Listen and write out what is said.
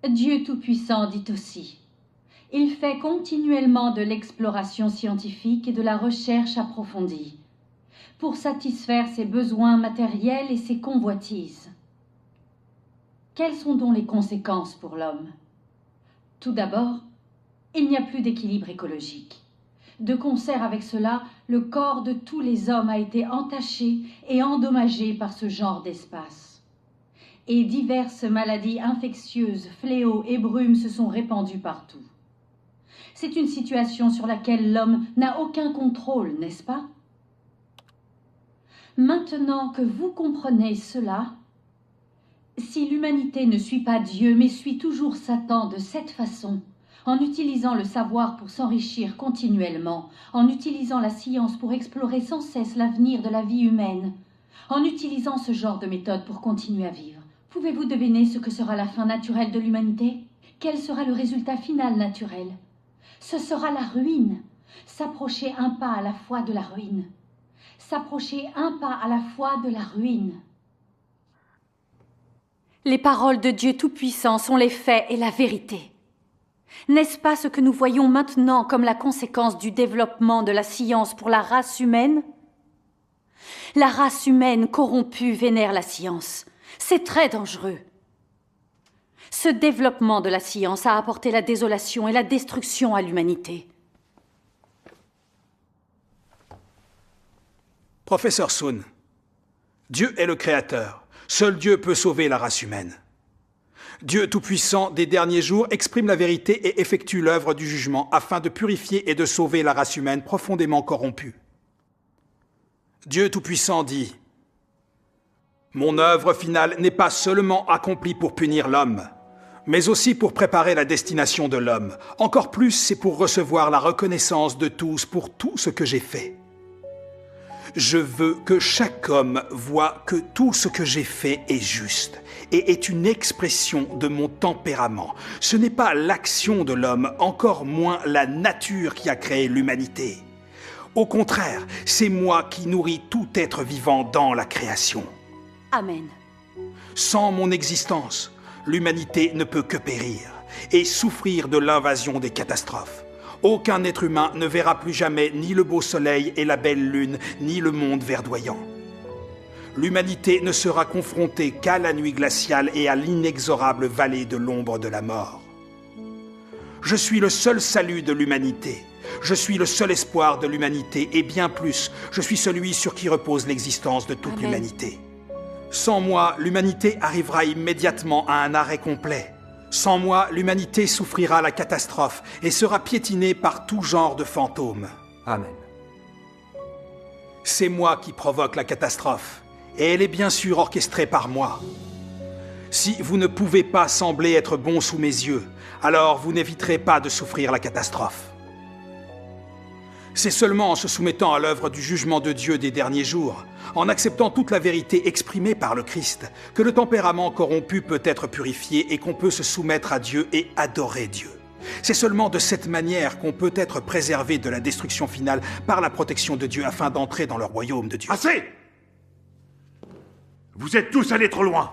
Dieu Tout-Puissant dit aussi: il fait continuellement de l'exploration scientifique et de la recherche approfondie pour satisfaire ses besoins matériels et ses convoitises. Quelles sont donc les conséquences pour l'homme? Tout d'abord, il n'y a plus d'équilibre écologique. De concert avec cela, le corps de tous les hommes a été entaché et endommagé par ce genre d'espace. Et diverses maladies infectieuses, fléaux et brumes se sont répandus partout. C'est une situation sur laquelle l'homme n'a aucun contrôle, n'est-ce pas? Maintenant que vous comprenez cela, si l'humanité ne suit pas Dieu, mais suit toujours Satan de cette façon, en utilisant le savoir pour s'enrichir continuellement, en utilisant la science pour explorer sans cesse l'avenir de la vie humaine, en utilisant ce genre de méthode pour continuer à vivre, pouvez-vous deviner ce que sera la fin naturelle de l'humanité? Quel sera le résultat final naturel? Ce sera la ruine. S'approcher un pas à la fois de la ruine. S'approcher un pas à la fois de la ruine. Les paroles de Dieu Tout-Puissant sont les faits et la vérité. N'est-ce pas ce que nous voyons maintenant comme la conséquence du développement de la science pour la race humaine? La race humaine corrompue vénère la science. C'est très dangereux. Ce développement de la science a apporté la désolation et la destruction à l'humanité. Professeur Sun, Dieu est le Créateur. Seul Dieu peut sauver la race humaine. Dieu Tout-Puissant des derniers jours exprime la vérité et effectue l'œuvre du jugement afin de purifier et de sauver la race humaine profondément corrompue. Dieu Tout-Puissant dit: « Mon œuvre finale n'est pas seulement accomplie pour punir l'homme, mais aussi pour préparer la destination de l'homme. Encore plus, c'est pour recevoir la reconnaissance de tous pour tout ce que j'ai fait. Je veux que chaque homme voie que tout ce que j'ai fait est juste et est une expression de mon tempérament. Ce n'est pas l'action de l'homme, encore moins la nature qui a créé l'humanité. Au contraire, c'est moi qui nourris tout être vivant dans la création. Amen. Sans mon existence, l'humanité ne peut que périr et souffrir de l'invasion des catastrophes. Aucun être humain ne verra plus jamais ni le beau soleil et la belle lune, ni le monde verdoyant. L'humanité ne sera confrontée qu'à la nuit glaciale et à l'inexorable vallée de l'ombre de la mort. Je suis le seul salut de l'humanité. Je suis le seul espoir de l'humanité et bien plus, je suis celui sur qui repose l'existence de toute l'humanité. Sans moi, l'humanité arrivera immédiatement à un arrêt complet. Sans moi, l'humanité souffrira la catastrophe et sera piétinée par tout genre de fantômes. Amen. C'est moi qui provoque la catastrophe, et elle est bien sûr orchestrée par moi. Si vous ne pouvez pas sembler être bon sous mes yeux, alors vous n'éviterez pas de souffrir la catastrophe. C'est seulement en se soumettant à l'œuvre du jugement de Dieu des derniers jours, en acceptant toute la vérité exprimée par le Christ, que le tempérament corrompu peut être purifié et qu'on peut se soumettre à Dieu et adorer Dieu. C'est seulement de cette manière qu'on peut être préservé de la destruction finale par la protection de Dieu afin d'entrer dans le royaume de Dieu. Assez! Vous êtes tous allés trop loin.